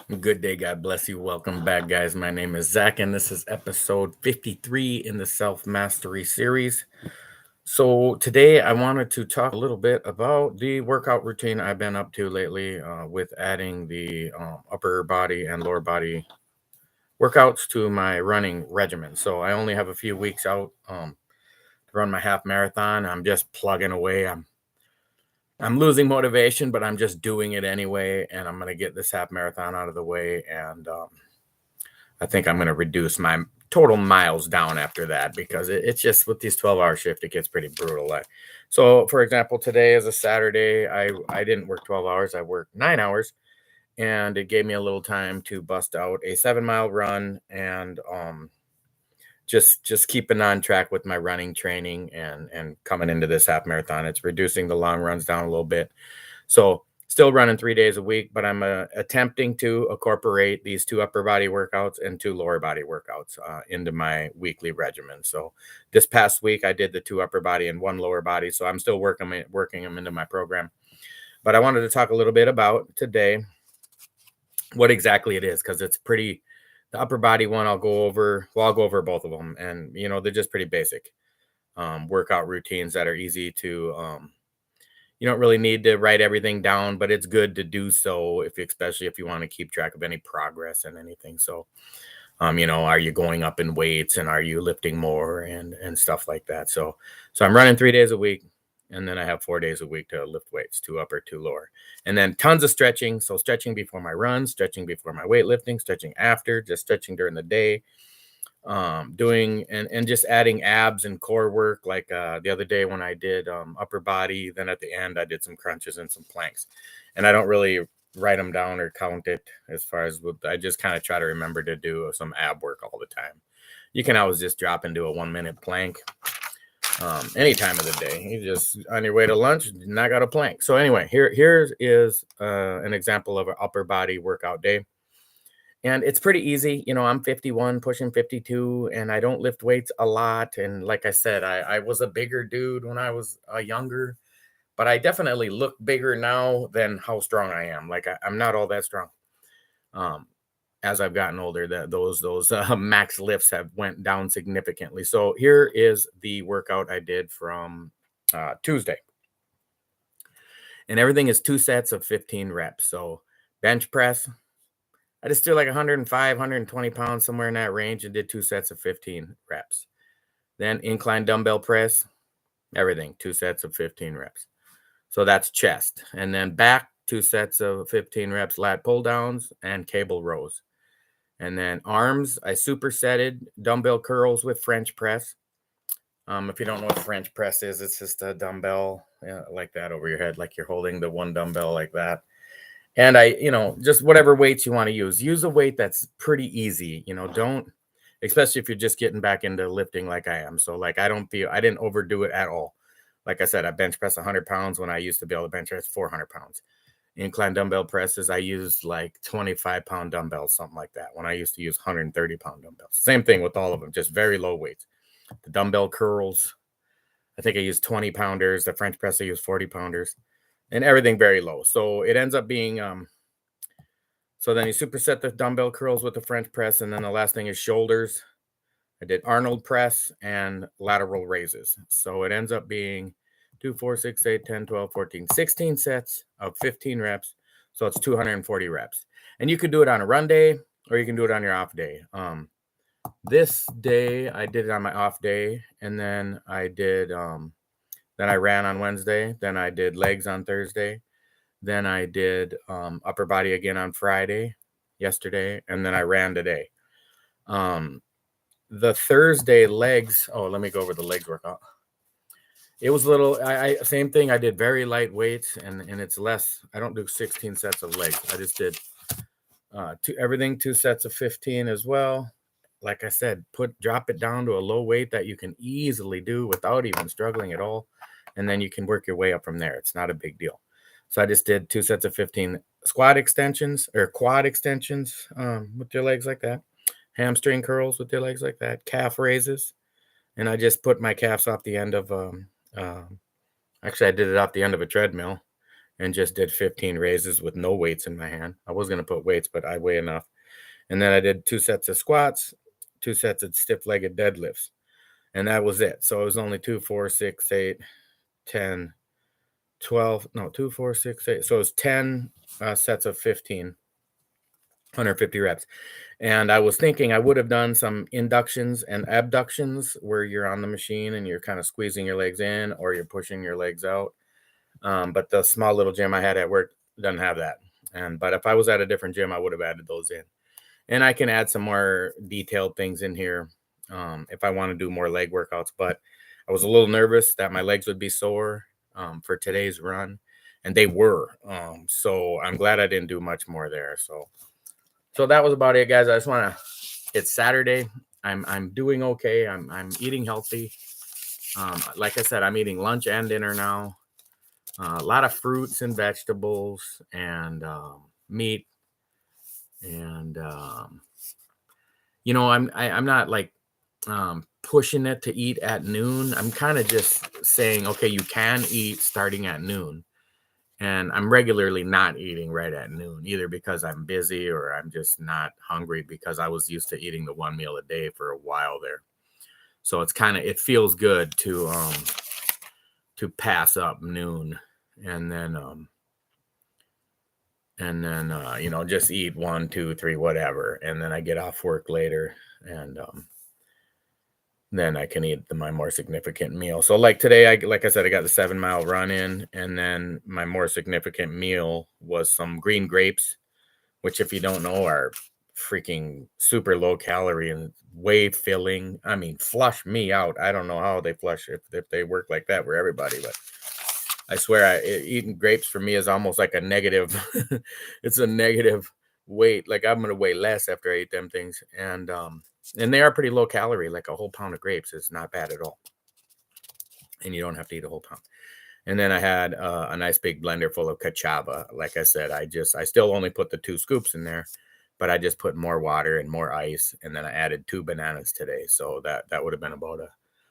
Good day. God bless you. Welcome back, guys. My name is Zach, and this is episode 53 in the Self Mastery series. So, today I wanted to talk a little bit about the workout routine I've been up to lately with adding the upper body and lower body workouts to my running regimen. So, I only have a few weeks out to run my half marathon. I'm just plugging away. I'm losing motivation, but I'm just doing it anyway, and I'm gonna get this half marathon out of the way, and I think I'm gonna reduce my total miles down after that because it's just with these 12-hour shift, it gets pretty brutal. So, for example, today is a Saturday. I didn't work 12 hours. I worked 9 hours, and it gave me a little time to bust out a 7-mile run and just keeping on track with my running training and coming into this half marathon. It's reducing the long runs down a little bit. So still running 3 days a week, but I'm attempting to incorporate these two upper body workouts and two lower body workouts into my weekly regimen. So this past week I did the two upper body and one lower body. So I'm still working them into my program. But I wanted to talk a little bit about today what exactly it is, because it's pretty. The upper body one I'll go over. Well, I'll go over both of them, and they're just pretty basic workout routines that are easy to. You don't really need to write everything down, but it's good to do so especially if you want to keep track of any progress and anything. So, are you going up in weights and are you lifting more and stuff like that? So I'm running 3 days a week, and then I have 4 days a week to lift weights, two upper, two lower, and then tons of stretching. So stretching before my run, stretching before my weightlifting, stretching after, just stretching during the day, doing and just adding abs and core work like the other day when I did upper body. Then at the end I did some crunches and some planks, and I don't really write them down or count it as far as I just kind of try to remember to do some ab work all the time. You can always just drop into a 1 minute plank any time of the day. You just on your way to lunch, knock out a plank. So anyway, here is an example of an upper body workout day. And it's pretty easy. I'm 51, pushing 52, and I don't lift weights a lot. And like I said, I was a bigger dude when I was younger, but I definitely look bigger now than how strong I am. Like I'm not all that strong. Um, as I've gotten older, that those max lifts have went down significantly. So here is the workout I did from Tuesday, and everything is 2 sets of 15 reps. So bench press, I just did like 105, 120 pounds, somewhere in that range, and did 2 sets of 15 reps. Then incline dumbbell press, everything, 2 sets of 15 reps. So that's chest. And then back, 2 sets of 15 reps, lat pull downs and cable rows. And then arms, I supersetted dumbbell curls with French press. If you don't know what French press is, it's just a dumbbell like that over your head, like you're holding the one dumbbell like that. And just whatever weights you want to use a weight that's pretty easy. Don't, especially if you're just getting back into lifting like I am. So like, I didn't overdo it at all. Like I said, I bench press 100 pounds when I used to be able to bench press 400 pounds. Incline dumbbell presses, I used like 25-pound dumbbells, something like that, when I used to use 130-pound dumbbells. Same thing with all of them, just very low weights. The dumbbell curls, I think I used 20-pounders. The French press, I used 40-pounders. And everything very low. So it ends up being so then you superset the dumbbell curls with the French press, and then the last thing is shoulders. I did Arnold press and lateral raises. So it ends up being 2, 4, 6, 8, 10, 12, 14, 16 sets of 15 reps. So it's 240 reps. And you could do it on a run day or you can do it on your off day. This day I did it on my off day, and then I ran on Wednesday. Then I did legs on Thursday. Then I did upper body again on Friday, yesterday, and then I ran today. The Thursday legs. Oh, let me go over the legs workout. It was a little. Same thing. I did very light weights, and it's less. I don't do 16 sets of legs. I just did everything 2 sets of 15 as well. Like I said, drop it down to a low weight that you can easily do without even struggling at all, and then you can work your way up from there. It's not a big deal. So I just did 2 sets of 15 squat extensions or quad extensions with your legs like that, hamstring curls with your legs like that, calf raises, and I just put my calves off the end of actually I did it off the end of a treadmill, and just did 15 raises with no weights in my hand. I was going to put weights, but I weigh enough. And then I did 2 sets of squats, 2 sets of stiff-legged deadlifts, and that was it. So it was only 2, 4, 6, 8, 10, 12, no, 2, 4, 6, 8. So it was 10 sets of 15, 150 reps. And I was thinking I would have done some inductions and abductions where you're on the machine and you're kind of squeezing your legs in or you're pushing your legs out. But the small little gym I had at work doesn't have that. But if I was at a different gym, I would have added those in. And I can add some more detailed things in here if I want to do more leg workouts. But I was a little nervous that my legs would be sore for today's run, and they were. So I'm glad I didn't do much more there. So that was about it, guys. I just want to. It's Saturday. I'm doing okay. I'm eating healthy. Like I said, I'm eating lunch and dinner now. A lot of fruits and vegetables and meat. And I'm not like pushing it to eat at noon. I'm kind of just saying, okay, you can eat starting at noon. And I'm regularly not eating right at noon, either because I'm busy or I'm just not hungry, because I was used to eating the one meal a day for a while there. So it feels good to pass up noon and then just eat 1, 2, 3, whatever. And then I get off work later and then I can eat my more significant meal. So like today, like I said, I got the 7-mile run in, and then my more significant meal was some green grapes, which, if you don't know, are freaking super low calorie and way filling. I mean, flush me out. I don't know how they flush if they work like that for everybody, but I swear eating grapes for me is almost like a negative. It's a negative weight. Like I'm going to weigh less after I eat them things. And they are pretty low calorie. Like a whole pound of grapes is not bad at all. And you don't have to eat a whole pound. And then I had a nice big blender full of cachava. Like I said, I still only put the 2 scoops in there, but I just put more water and more ice. And then I added 2 bananas today. So that would have been about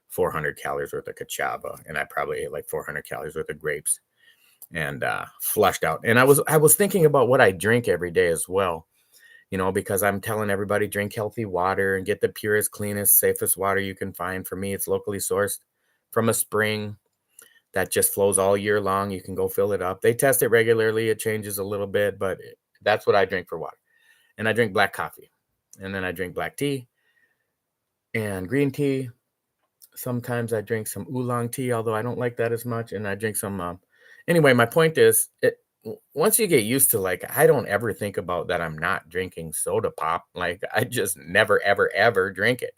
400 calories worth of cachava. And I probably ate like 400 calories worth of grapes and flushed out. And I was thinking about what I drink every day as well. Because I'm telling everybody drink healthy water and get the purest, cleanest, safest water you can find. For me, it's locally sourced from a spring that just flows all year long. You can go fill it up. They test it regularly. It changes a little bit, but that's what I drink for water. And I drink black coffee. And then I drink black tea and green tea. Sometimes I drink some oolong tea, although I don't like that as much. And I drink some. Anyway, my point is, once you get used to, like, I don't ever think about that I'm not drinking soda pop. Like, I just never, ever, ever drink it.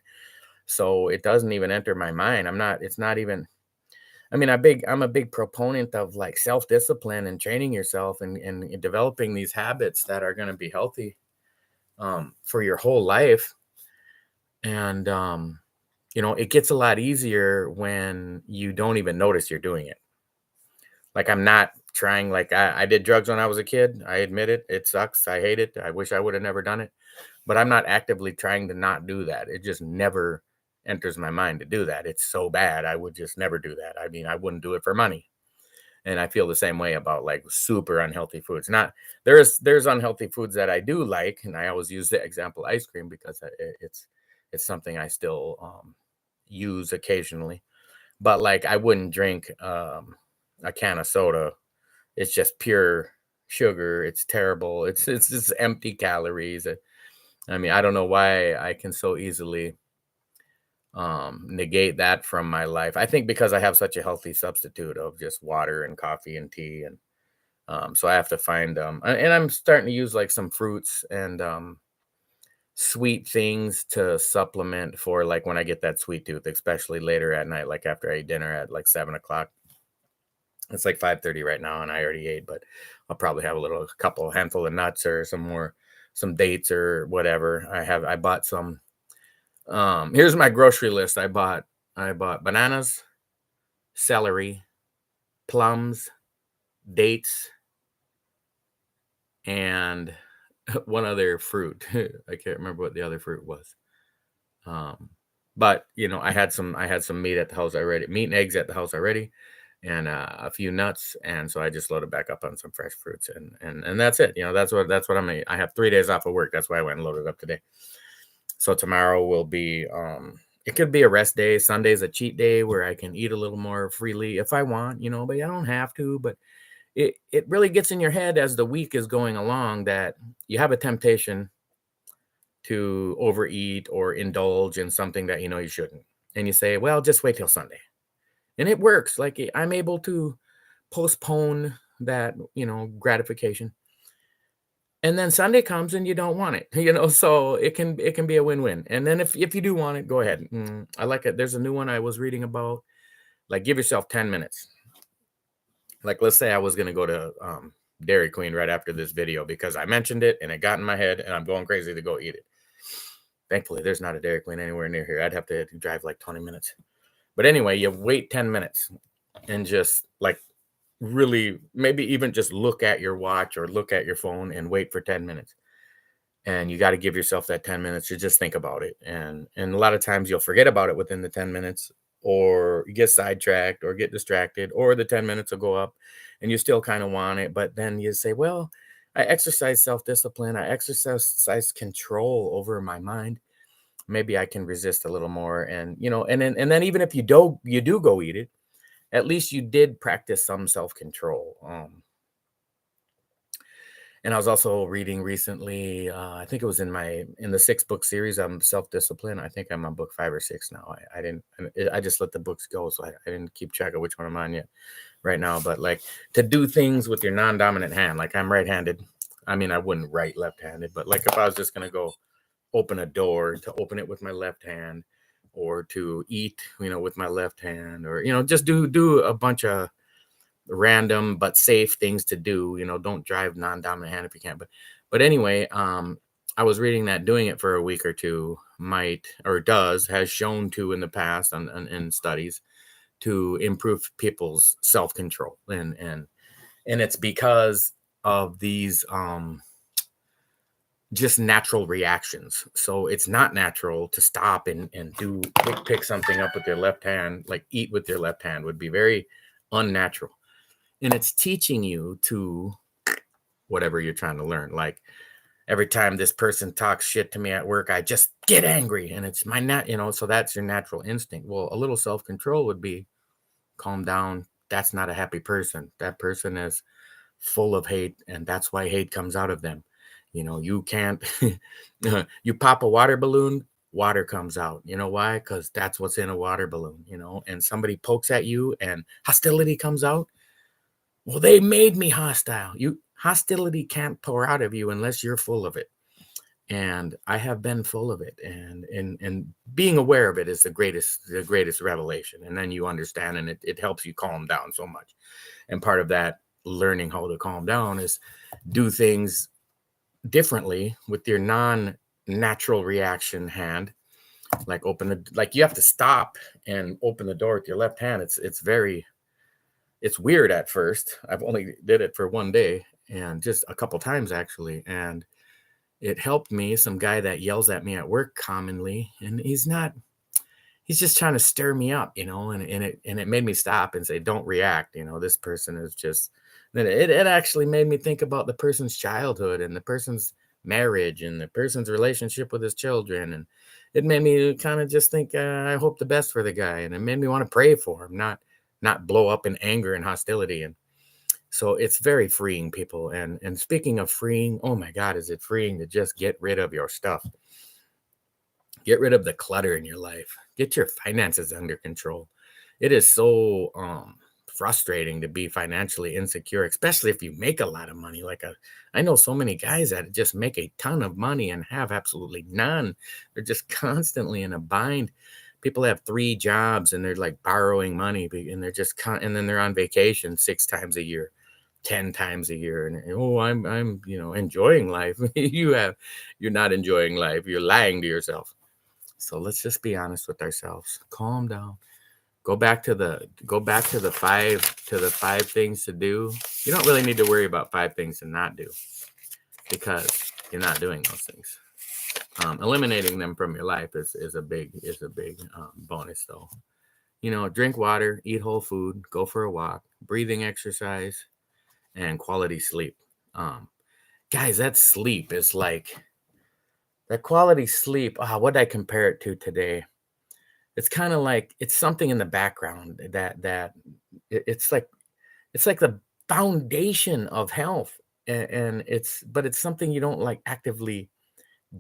So it doesn't even enter my mind. It's not even, I mean, I'm a big proponent of like self-discipline and training yourself and developing these habits that are going to be healthy for your whole life. And, it gets a lot easier when you don't even notice you're doing it. Like I'm not trying, like I did drugs when I was a kid. I admit it. It sucks. I hate it. I wish I would have never done it, but I'm not actively trying to not do that. It just never enters my mind to do that. It's so bad. I would just never do that. I mean, I wouldn't do it for money. And I feel the same way about like super unhealthy foods. Not there's unhealthy foods that I do like. And I always use the example ice cream because it's something I still use occasionally, but like I wouldn't drink a can of soda. It's just pure sugar. It's terrible. It's just empty calories. I mean, I don't know why I can so easily negate that from my life. I think because I have such a healthy substitute of just water and coffee and tea, and so I have to find and I'm starting to use like some fruits and sweet things to supplement for like when I get that sweet tooth, especially later at night, like after I eat dinner at like 7 o'clock. It's like 5:30 right now, and I already ate, but I'll probably have a handful of nuts or some dates or whatever. I bought some. Here's my grocery list. I bought bananas, celery, plums, dates, and one other fruit. I can't remember what the other fruit was. But I had some meat at the house already, meat and eggs at the house already. and a few nuts, and so I just loaded back up on some fresh fruits, and that's it. That's what I have 3 days off of work. That's why I went and loaded up today. So tomorrow will be it could be a rest day. Sunday's a cheat day where I can eat a little more freely if I want, but I don't have to. But it really gets in your head as the week is going along that you have a temptation to overeat or indulge in something that you shouldn't. And you say, well, just wait till Sunday. And it works. Like I'm able to postpone that, gratification. And then Sunday comes and you don't want it, so it can be a win-win. And then if you do want it, go ahead. I like it. There's a new one I was reading about, like give yourself 10 minutes. Like let's say I was going to go to Dairy Queen right after this video because I mentioned it and it got in my head and I'm going crazy to go eat it. Thankfully, there's not a Dairy Queen anywhere near here. I'd have to drive like 20 minutes. But anyway, you wait 10 minutes and just like really maybe even just look at your watch or look at your phone and wait for 10 minutes. And you got to give yourself that 10 minutes to just think about it. And a lot of times you'll forget about it within the 10 minutes or you get sidetracked or get distracted or the 10 minutes will go up and you still kind of want it. But then you say, well, I exercise self-discipline. I exercise control over my mind. Maybe I can resist a little more. And, and then even if you do go eat it, at least you did practice some self-control. And I was also reading recently, I think it was in the 6-book series on self-discipline. I think I'm on book 5 or 6 now. I just let the books go. So I didn't keep track of which one I'm on yet right now. But like to do things with your non-dominant hand, like I'm right-handed. I mean, I wouldn't write left-handed, but like if I was just going to go open a door, to open it with my left hand or to eat, with my left hand or, just do a bunch of random but safe things to do. Don't drive non-dominant hand if you can. But anyway, I was reading that doing it for a week or two has shown to in the past in studies to improve people's self-control. And it's because of these just natural reactions. So it's not natural to stop and pick something up with your left hand, like eat with your left hand would be very unnatural. And it's teaching you to whatever you're trying to learn. Like every time this person talks shit to me at work, I just get angry and it's my so that's your natural instinct. Well, a little self-control would be calm down. That's not a happy person. That person is full of hate and that's why hate comes out of them. You can't, you pop a water balloon, water comes out. You know why? Because that's what's in a water balloon, and somebody pokes at you and hostility comes out. Well, they made me hostile. Hostility can't pour out of you unless you're full of it. And I have been full of it. And being aware of it is the greatest revelation. And then you understand and it helps you calm down so much. And part of that learning how to calm down is do things differently with your non-natural reaction hand. Like you have to stop and open the door with your left hand. It's weird at first. I've only did it for one day and just a couple times actually. And it helped me. Some guy that yells at me at work commonly, and he's just trying to stir me up, and it made me stop and say, don't react. This person is just, it actually made me think about the person's childhood and the person's marriage and the person's relationship with his children. And it made me kind of just think, I hope the best for the guy. And it made me want to pray for him, not blow up in anger and hostility. And so it's very freeing, people. And speaking of freeing, oh my God, is it freeing to just get rid of your stuff? Get rid of the clutter in your life. Get your finances under control. It is so frustrating to be financially insecure, especially if you make a lot of money. I know so many guys that just make a ton of money and have absolutely none. They're just constantly in a bind. People have 3 jobs and they're like borrowing money and they're just and then they're on vacation 6 times a year, 10 times a year. And I'm enjoying life. You're not enjoying life. You're lying to yourself. So let's just be honest with ourselves. Calm down. Go back to the 5 things to do. You don't really need to worry about 5 things to not do because you're not doing those things. Eliminating them from your life is a big bonus though. Drink water, eat whole food, go for a walk, breathing exercise, and quality sleep. Um, Guys, that sleep is like that quality sleep. What did I compare it to today? It's kind of like it's something in the background that it's like the foundation of health, and it's something you don't like actively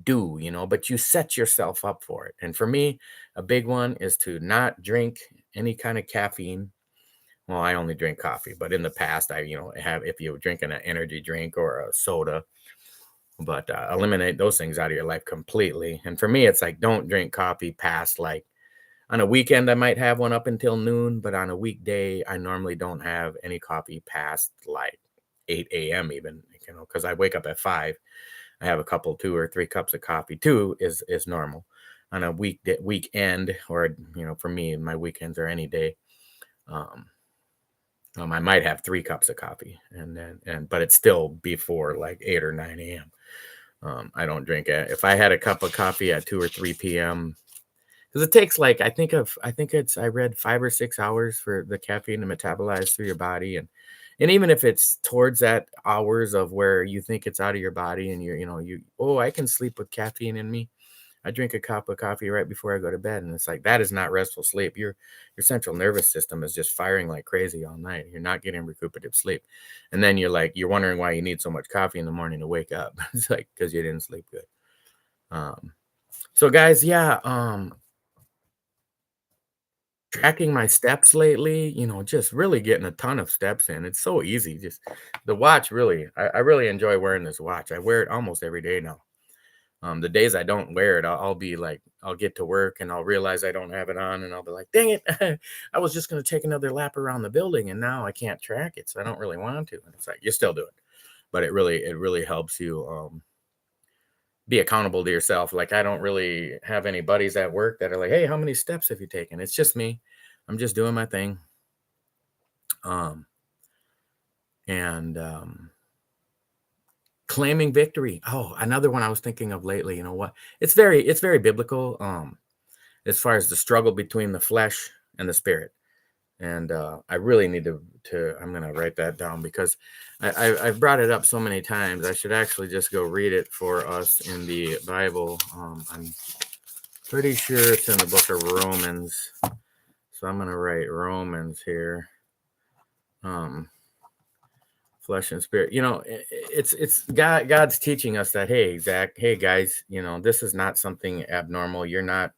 do, but you set yourself up for it. And for me, a big one is to not drink any kind of caffeine. Well, I only drink coffee, but in the past, have if you were drinking an energy drink or a soda, but eliminate those things out of your life completely. And for me, it's like don't drink coffee past like on a weekend. I might have one up until noon, but on a weekday, I normally don't have any coffee past like 8 a.m. even, because I wake up at 5. I have a couple, 2 or 3 cups of coffee. Two is normal. On a weekend, or for me, my weekends are any day. Um, I might have 3 cups of coffee, but it's still before like 8 or 9 a.m. I don't drink it. If I had a cup of coffee at 2 or 3 p.m., because it takes like I read 5 or 6 hours for the caffeine to metabolize through your body, and even if it's towards that hours of where you think it's out of your body, and I can sleep with caffeine in me. I drink a cup of coffee right before I go to bed, and it's like that is not restful sleep. Your central nervous system is just firing like crazy all night. You're not getting recuperative sleep, and then you're wondering why you need so much coffee in the morning to wake up. It's like because you didn't sleep good. So guys, yeah, tracking my steps lately, just really getting a ton of steps in. It's so easy. Just the watch, really, I really enjoy wearing this watch. I wear it almost every day now. The days I don't wear it, I'll be like, I'll get to work and I'll realize I don't have it on, and I'll be like, dang it, I was just going to take another lap around the building, and now I can't track it, so I don't really want to. And it's like, you still do it, but it really helps you be accountable to yourself. Like, I don't really have any buddies at work that are like, hey, how many steps have you taken? It's just me. I'm just doing my thing. Um, and Claiming victory. Oh, another one I was thinking of lately. You know what? It's very biblical. As far as the struggle between the flesh and the spirit. And I really need to I'm going to write that down because I've brought it up so many times. I should actually just go read it for us in the Bible. I'm pretty sure it's in the book of Romans. So I'm going to write Romans here. Flesh and spirit. It's God's teaching us that, hey, Zach, hey guys, this is not something abnormal. You're not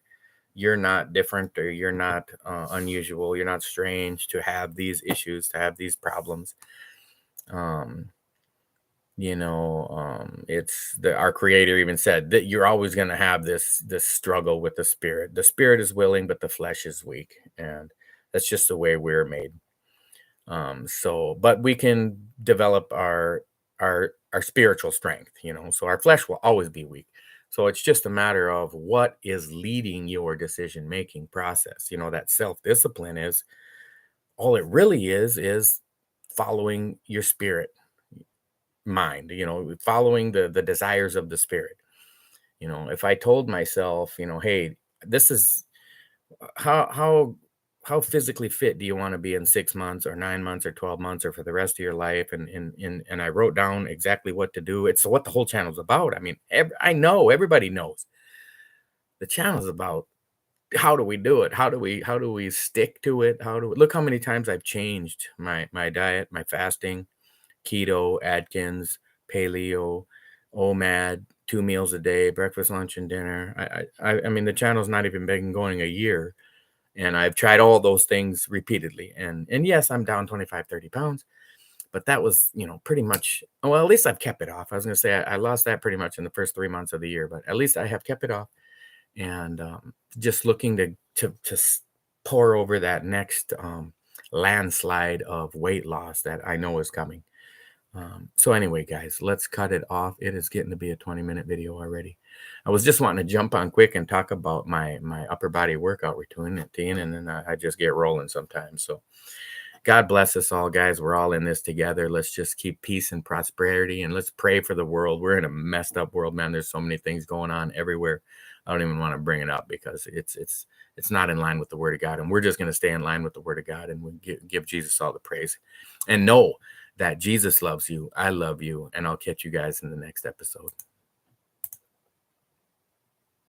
different, or you're not unusual. You're not strange to have these issues, to have these problems. Our creator even said that you're always going to have this struggle with the spirit. The spirit is willing, but the flesh is weak. And that's just the way we're made. But we can develop our spiritual strength, so our flesh will always be weak. So it's just a matter of what is leading your decision making process. That self-discipline is all it really is following your spirit mind, following the desires of the spirit. If I told myself, hey, this is how physically fit do you want to be in 6 months or 9 months or 12 months or for the rest of your life? And I wrote down exactly what to do. It's what the whole channel is about. I mean, I know everybody knows the channel is about how do we do it? How do we stick to it? Look how many times I've changed my diet, my fasting, keto, Atkins, paleo, OMAD, 2 meals a day, breakfast, lunch, and dinner. I mean, the channel's not even been going a year, and I've tried all those things repeatedly. And yes, I'm down 25, 30 pounds, but that was, pretty much, well, at least I've kept it off. I was going to say I lost that pretty much in the first 3 months of the year, but at least I have kept it off. And just looking to pour over that next landslide of weight loss that I know is coming. So anyway, guys, let's cut it off. It is getting to be a 20-minute video already. I was just wanting to jump on quick and talk about my upper body workout routine, and then I just get rolling sometimes. So God bless us all, guys. We're all in this together. Let's just keep peace and prosperity, and let's pray for the world. We're in a messed up world, man. There's so many things going on everywhere. I don't even want to bring it up because it's not in line with the Word of God, and we're just going to stay in line with the Word of God, and we give Jesus all the praise, and know that Jesus loves you. I love you, and I'll catch you guys in the next episode.